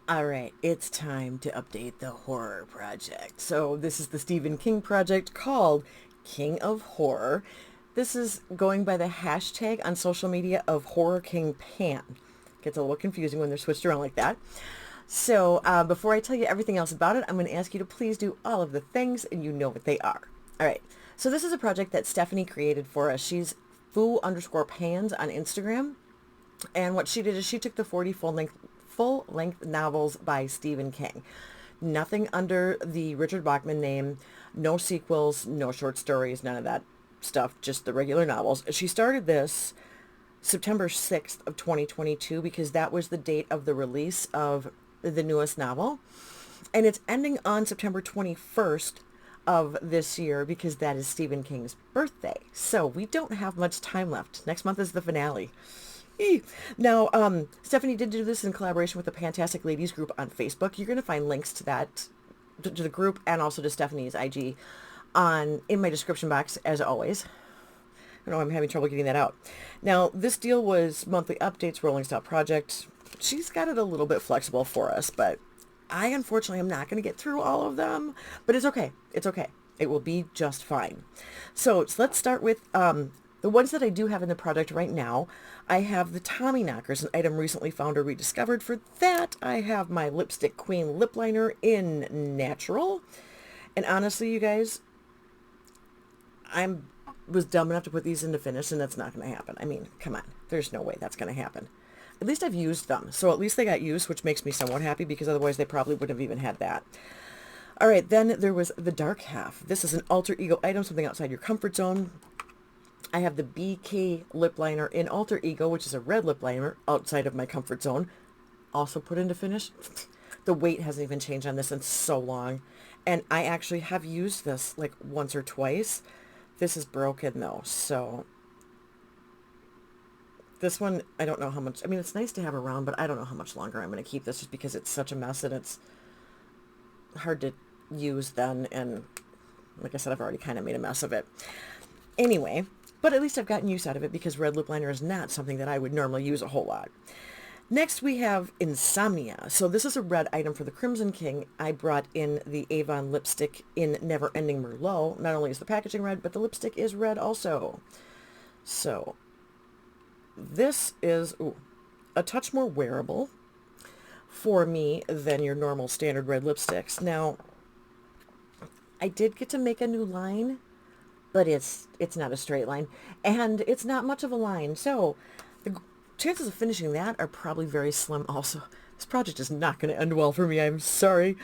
All right, it's time to update the horror project. So this is the Stephen King project called King of Horror. This is going by the hashtag on social media of Horror King Pan. Gets a little confusing when they're switched around like that. So before I tell you everything else about it, I'm going to ask you to please do all of the things, and you know what they are. All right. So this is a project that Stephanie created for us. She's foo_pans on Instagram. And what she did is she took the 40 full length novels by Stephen King. Nothing under the Richard Bachman name, no sequels, no short stories, none of that stuff, just the regular novels. She started this September 6th of 2022 because that was the date of the release of the newest novel. And it's ending on September 21st of this year because that is Stephen King's birthday. So we don't have much time left. Next month is the finale. Now, Stephanie did do this in collaboration with the Fantastic Ladies group on Facebook. You're going to find links to that, to the group, and also to Stephanie's IG in my description box, as always. I know I'm having trouble getting that out. Now, this deal was monthly updates, rolling stop project. She's got it a little bit flexible for us, but I unfortunately am not going to get through all of them. But it's okay. It's okay. It will be just fine. So let's start with the ones that I do have in the project right now. I have the Tommy Knockers, an item recently found or rediscovered. For that, I have my Lipstick Queen lip liner in Natural. And honestly, you guys, I was dumb enough to put these into Finish, and that's not going to happen. I mean, come on. There's no way that's going to happen. At least I've used them. So at least they got used, which makes me somewhat happy because otherwise they probably wouldn't have even had that. All right, then there was the Dark Half. This is an alter ego item, something outside your comfort zone. I have the BK lip liner in Alter Ego, which is a red lip liner outside of my comfort zone. Also put into Finish. The weight hasn't even changed on this in so long. And I actually have used this like once or twice. This is broken though, so this one, I don't know how much, I mean, it's nice to have around, but I don't know how much longer I'm going to keep this just because it's such a mess and it's hard to use then. And like I said, I've already kind of made a mess of it. Anyway, but at least I've gotten use out of it because red lip liner is not something that I would normally use a whole lot. Next, we have Insomnia. So this is a red item for the Crimson King. I brought in the Avon lipstick in Never Ending Merlot. Not only is the packaging red, but the lipstick is red also. So this is a touch more wearable for me than your normal standard red lipsticks. Now, I did get to make a new line, but it's not a straight line, and it's not much of a line. So the chances of finishing that are probably very slim also. This project is not going to end well for me. I'm sorry.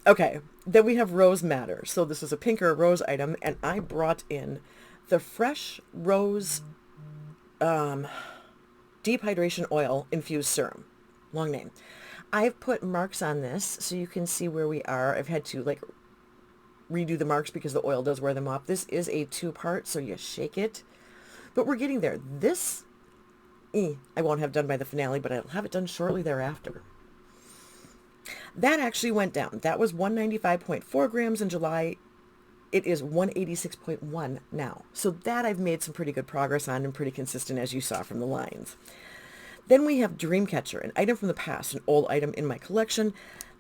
Okay, then we have Rose Matter. So this is a pink or a rose item, and I brought in the Fresh Rose Deep Hydration Oil Infused Serum. Long name. I've put marks on this so you can see where we are. I've had to like redo the marks because the oil does wear them off. This is a two-part, so you shake it. But we're getting there. This, I won't have done by the finale, but I'll have it done shortly thereafter. That actually went down. That was 195.4 grams in July. It is 186.1 now. So that I've made some pretty good progress on and pretty consistent, as you saw from the lines. Then we have Dreamcatcher, an item from the past, an old item in my collection.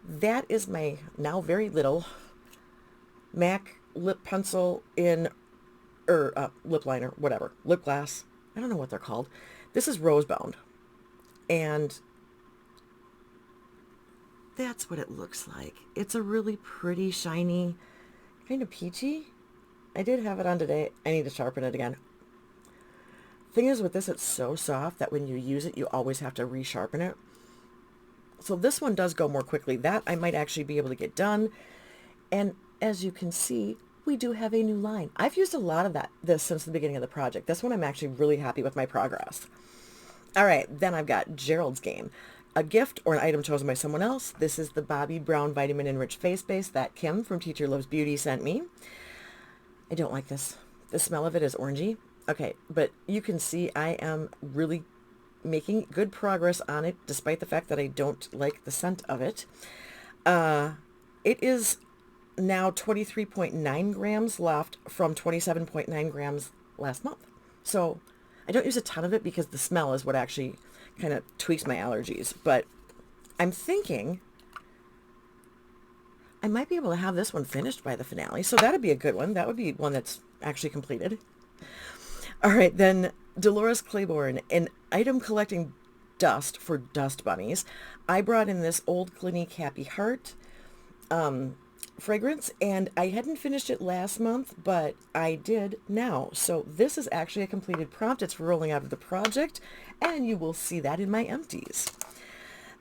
That is my now very little MAC lip pencil in, lip liner, whatever, lip gloss. I don't know what they're called. This is rose bound. And that's what it looks like. It's a really pretty, shiny, kind of peachy. I did have it on today. I need to sharpen it again. Thing is with this, it's so soft that when you use it, you always have to resharpen it. So this one does go more quickly. That I might actually be able to get done. And as you can see, we do have a new line. I've used a lot of this since the beginning of the project. This one I'm actually really happy with my progress. All right, then I've got Gerald's Game. A gift or an item chosen by someone else. This is the Bobbi Brown Vitamin Enriched Face Base that Kim from Teacher Loves Beauty sent me. I don't like this. The smell of it is orangey. Okay, but you can see I am really making good progress on it, despite the fact that I don't like the scent of it. It is now 23.9 grams left from 27.9 grams last month. So I don't use a ton of it because the smell is what actually kind of tweaks my allergies. But I'm thinking I might be able to have this one finished by the finale. So that'd be a good one. That would be one that's actually completed. All right, then Dolores Claiborne, an item collecting dust for dust bunnies. I brought in this old Clinique Happy Heart fragrance, and I hadn't finished it last month, but I did now. So this is actually a completed prompt. It's rolling out of the project, and you will see that in my empties.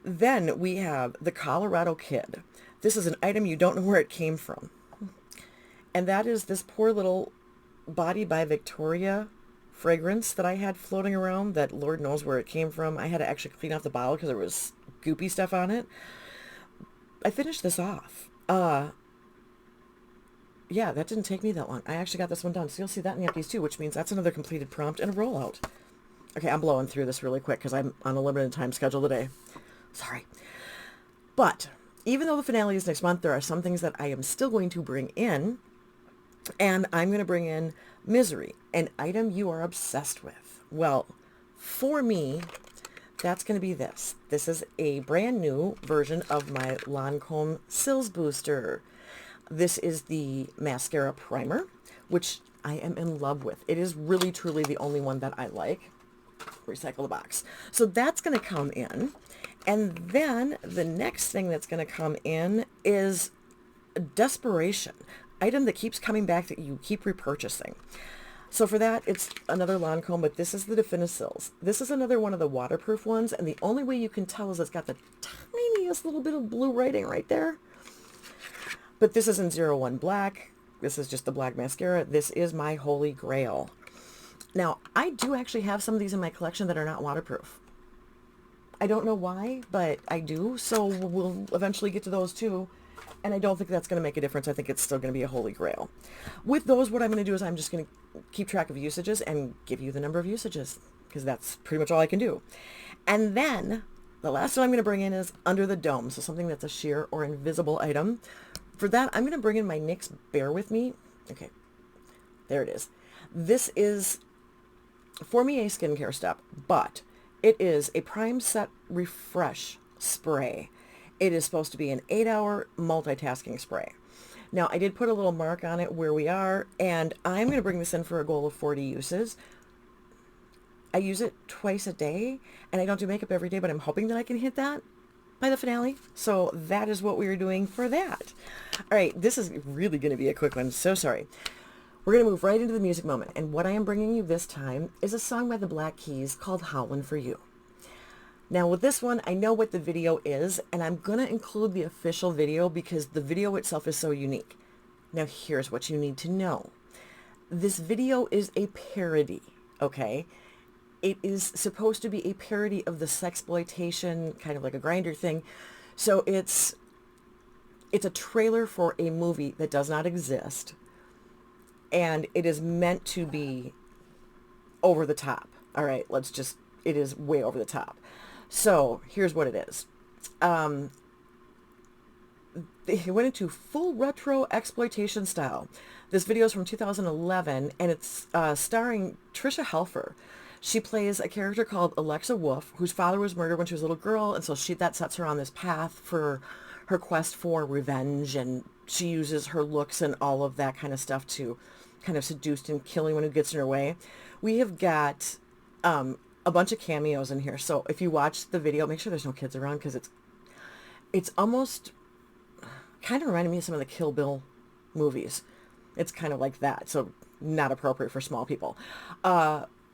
Then we have the Colorado Kid. This is an item you don't know where it came from. And that is this poor little Body by Victoria fragrance that I had floating around that Lord knows where it came from. I had to actually clean off the bottle because there was goopy stuff on it. I finished this off. Yeah, that didn't take me that long. I actually got this one done. So you'll see that in the empties too, which means that's another completed prompt and a rollout. Okay, I'm blowing through this really quick because I'm on a limited time schedule today. Sorry. But even though the finale is next month, there are some things that I am still going to bring in. And I'm going to bring in Misery, an item you are obsessed with. Well, for me, that's going to be this. This is a brand new version of my Lancome Sills Booster. This is the mascara primer, which I am in love with. It is really, truly the only one that I like. Recycle the box. So that's going to come in. And then the next thing that's going to come in is Desperation, item that keeps coming back that you keep repurchasing. So for that, it's another Lancome, but this is the Definicils. This is another one of the waterproof ones, and the only way you can tell is it's got the tiniest little bit of blue writing right there. But this isn't 01 Black. This is just the black mascara. This is my holy grail. Now, I do actually have some of these in my collection that are not waterproof. I don't know why, but I do, so we'll eventually get to those too. And I don't think that's going to make a difference. I think it's still going to be a holy grail. With those, what I'm going to do is I'm just going to keep track of usages and give you the number of usages, because that's pretty much all I can do. And then the last one I'm going to bring in is Under the Dome, so something that's a sheer or invisible item. For that, I'm going to bring in my NYX Bear With Me. Okay, there it is. This is, for me, a skincare step, but it is a Prime Set Refresh spray. It is supposed to be an 8-hour multitasking spray. Now, I did put a little mark on it where we are, and I'm going to bring this in for a goal of 40 uses. I use it twice a day, and I don't do makeup every day, but I'm hoping that I can hit that by the finale. So that is what we are doing for that. All right, this is really going to be a quick one. So sorry. We're going to move right into the music moment, and what I am bringing you this time is a song by the Black Keys called Howlin' for You. Now with this one, I know what the video is, and I'm going to include the official video because the video itself is so unique. Now here's what you need to know. This video is a parody, okay? It is supposed to be a parody of the sexploitation, kind of like a Grindr thing. So it's a trailer for a movie that does not exist, and it is meant to be over the top. All right, it is way over the top. So here's what it is. They went into full retro exploitation style. This video is from 2011, and it's starring Tricia Helfer. She plays a character called Alexa Wolf, whose father was murdered when she was a little girl, and so that sets her on this path for her quest for revenge, and she uses her looks and all of that kind of stuff to kind of seduce and kill anyone who gets in her way. We have got a bunch of cameos in here, so if you watch the video, make sure there's no kids around, because it's almost kind of reminded me of some of the Kill Bill movies. It's kind of like that, so not appropriate for small people.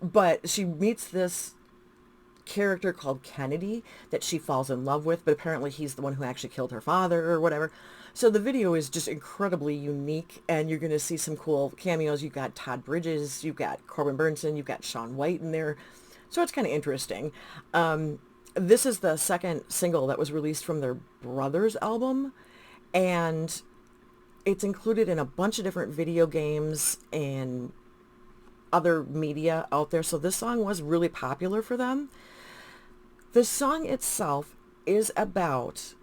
But she meets this character called Kennedy that she falls in love with, but apparently he's the one who actually killed her father or whatever. So the video is just incredibly unique, and you're going to see some cool cameos. You've got Todd Bridges, you've got Corbin Burnson, you've got Shaun White in there. So it's kind of interesting. This is the second single that was released from their Brothers album, and it's included in a bunch of different video games and other media out there. So this song was really popular for them. The song itself is about,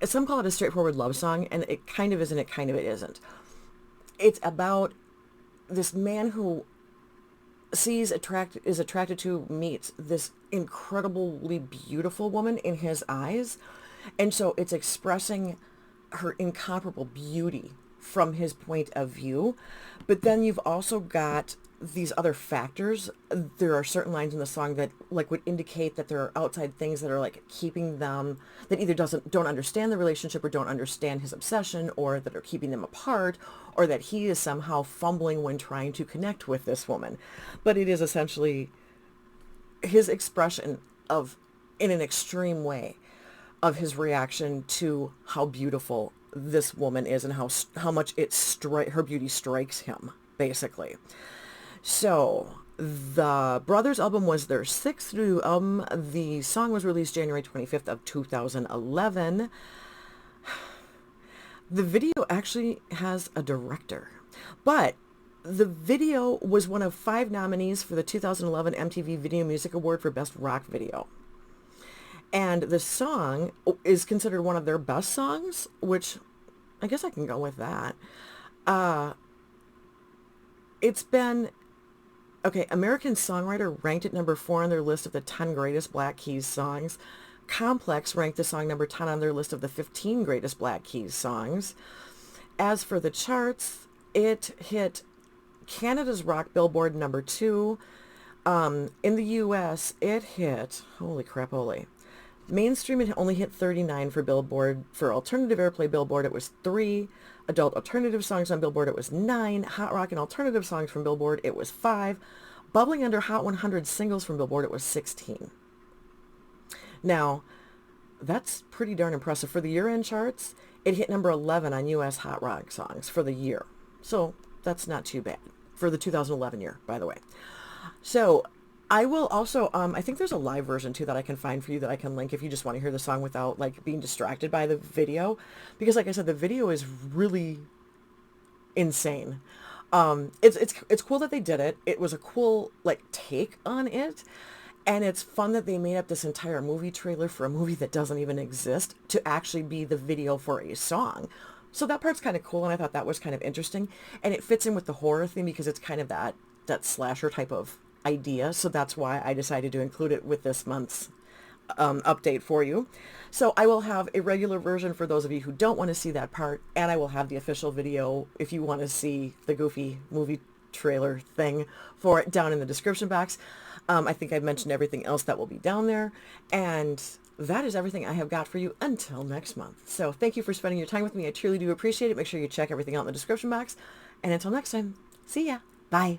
some call it a straightforward love song, and it kind of is and it kind of isn't. It's about this man who is attracted to, meets this incredibly beautiful woman in his eyes. And so it's expressing her incomparable beauty from his point of view. But then you've also got these other factors. There are certain lines in the song that like would indicate that there are outside things that are like keeping them, that either don't understand the relationship or don't understand his obsession, or that are keeping them apart, or that he is somehow fumbling when trying to connect with this woman. But it is essentially his expression of, in an extreme way, of his reaction to how beautiful this woman is and how much her beauty strikes him, basically. So the Brothers album was their sixth studio album. The song was released January 25th of 2011. The video actually has a director, but the video was one of 5 nominees for the 2011 MTV Video Music Award for Best Rock Video. And the song is considered one of their best songs, which I guess I can go with that. It's been, okay, American Songwriter ranked it number 4 on their list of the 10 greatest Black Keys songs. Complex ranked the song number 10 on their list of the 15 greatest Black Keys songs. As for the charts, it hit Canada's Rock Billboard number 2. In the U.S., it hit, holy crapoly, mainstream, it only hit 39 for Billboard. For alternative airplay Billboard, it was 3. Adult alternative songs on Billboard, it was 9. Hot rock and alternative songs from Billboard, it was 5. Bubbling under Hot 100 singles from Billboard, it was 16. Now, that's pretty darn impressive. For the year-end charts, it hit number 11 on U.S. hot rock songs for the year. So that's not too bad for the 2011 year, by the way. So I will also, I think there's a live version too that I can find for you that I can link if you just want to hear the song without like being distracted by the video. Because like I said, the video is really insane. It's cool that they did it. It was a cool like take on it. And it's fun that they made up this entire movie trailer for a movie that doesn't even exist to actually be the video for a song. So that part's kind of cool, and I thought that was kind of interesting. And it fits in with the horror theme because it's kind of that slasher type of idea. So that's why I decided to include it with this month's update for you. So I will have a regular version for those of you who don't want to see that part, and I will have the official video if you want to see the goofy movie trailer thing for it down in the description box. I think I've mentioned everything else that will be down there, and that is everything I have got for you until next month. So thank you for spending your time with me. I truly do appreciate it. Make sure you check everything out in the description box, and until next time, see ya. Bye.